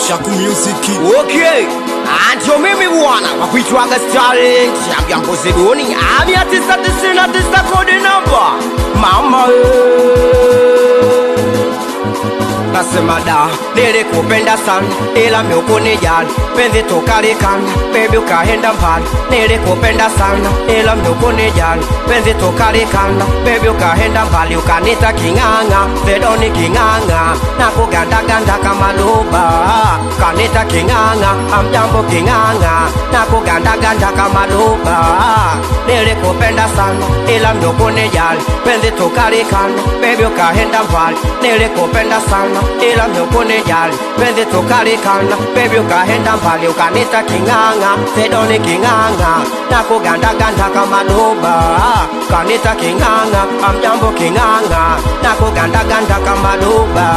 Shaku Music. Okay, anjo mimi bwana wakuitwaga Starlent Amjambo Zedoni 999 kodi namba mama nasema da nilikupenda sana ila meukunijali penzi tukalikana baby ukaenda mbali nilikupenda sana ila meukunijali penzi tukalikana baby ukaenda mbali ukanita kinganga Zedoni kinganga na kugandaganda kama luba kanita kinganga amjambo kinganga na kugandaganda kama luba nilikupenda sana ila meukunijali penzi tukalikana baby ukaenda mbali nilikupenda sana ila meukunijali penzi tukalikana baby ukaenda mbali ukanita kinganga Zedoni kinganga na kugandaganda kama luba kanita kinganga amjambo kinganga na kugandaganda kama luba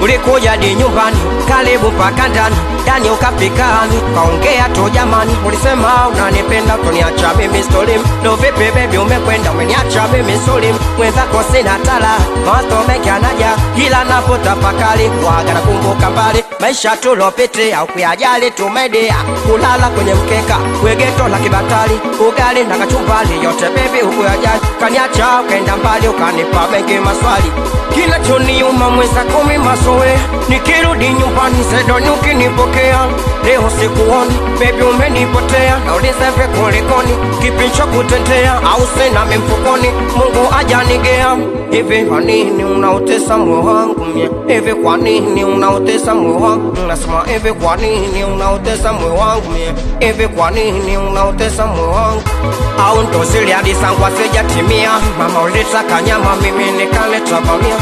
ulikuja di nyumbani karibu paka ndani ndani ukapikani kaongea tu jamani ulisema unanipenda kuniacha mimi stolim ndo vipi baby umekwenda umeniacha mimi stolim mwenzako sina tala mawazo mengi anaja ila napotafakari waga nakumbuka mbali maisha tulopite au kuyajali tumedea kulala kwenye mkeka wegeto la kibatali ugali na kachumbali yote baby hukuyajali kaniacha ukaenda mbali ukanipa mengi maswali kinachoniuma mwenzako mimi masowe nikirudi nyumbani Zedoni ukinipokea leo sikuoni baby umenipotea nauliza vipi kulikoni kipicho kutetea au sina mfukoni Mungu ajanigea hivi kwa nini unautesa moyo wangu hivi kwa nini unautesa moyo wangu nasema hivi kwa nini unautesa moyo wangu hivi kwa nini unautesa moyo wangu au ndo zile hadi zangu asijatimia mama ulitaka nyama mimi nikaleta bamia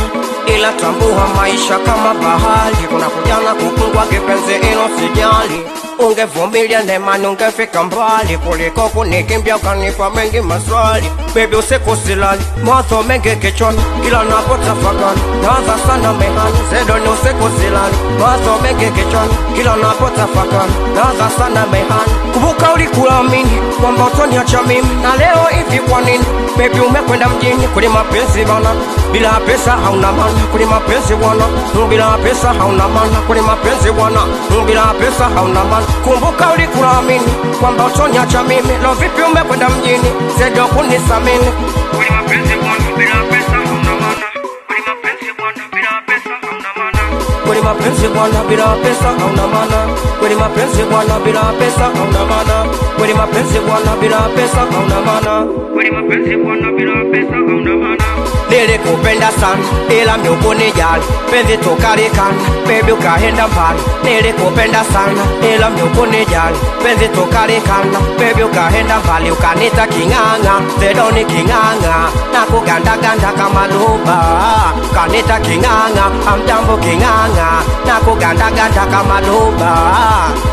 ila tambua maisha kama bahari kuna kujana kupungwa kipenzi ilo sijali ungevumilia nemani ungefika mbali kuliko kunikimbia ukanipa mengi maswali baby usiku silali mawazo mengi kichwani kila napotafakari nawaza sana mehani Zedoni usiku silali mawazo mengi kichwani kila napotafakari nawaza sana mehani kumbuka ulikuamini kwamba utoniacha mimi na leo hivi kwa nini baby umekwenda mjini kuli mapenzi bana bila pesa hauna maana kuli mapenzi bwana bila pesa hauna maana kuli mapenzi bwana bila pesa hauna maana kumbuka ulikuamini kwamba utoniacha mimi leo vipi umekwenda mjini Zedo kunisamini kuli mapenzi bwana bila pesa hauna maana kuli mapenzi bwana bila pesa hauna maana kuli mapenzi bwana bila pesa hauna maana kuli mapenzi bwana bila pesa hauna maana kuli mapenzi bwana bila pesa hauna maana kuli mapenzi bwana bila pesa hauna maana nilikupenda sana ila meukunijali penzi tukalikana baby ukaenda mbali nilikupenda sana ila meukunijali penzi tukalikana baby ukaenda mbali ukanita kinganga Zedoni kinganga na kugandaganda kama luba kanita kinganga amjambo kinganga na kugandaganda kama luba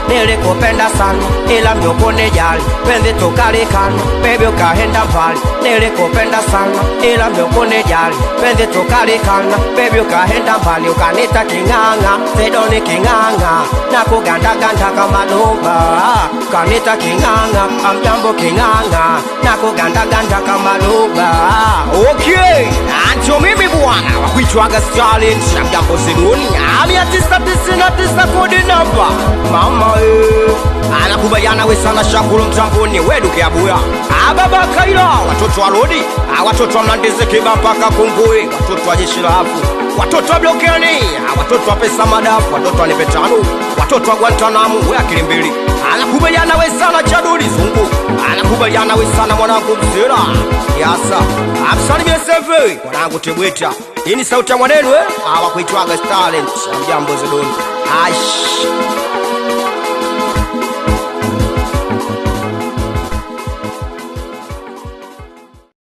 nilikupenda sana ila meukunijali penzi tukalikana baby ukaenda mbali nilikupenda sana ila meukunijali penzi tukalikana baby ukaenda mbali ukanita kinganga Zedoni kinganga na kugandaganda kama luba kanita kinganga amjambo kinganga na kugandaganda kama luba okay anjo mimi bwana wakuitwaga Starlent Amjambo Zedoni 999 kodi namba mama anakubaliana we sana Shakuru mtamboni weduke abuya ababa kaila watoto wa rodi watoto wa Mlandeze Kiba mpaka Kungwe watoto wa jeshi la hafu watoto wa blokeni watoto wa pesa madafu watoto wa Nepetano watoto wa Guantanamo we akili mbili anakubaliana we sana Chaduli Zungu anakubaliana we sana mwanangu Mzera yasa amsalimie seve mwanangu Tebweta hii ni sauti ya mwanenu wakuitwaga Starlent Amjambo Zedoni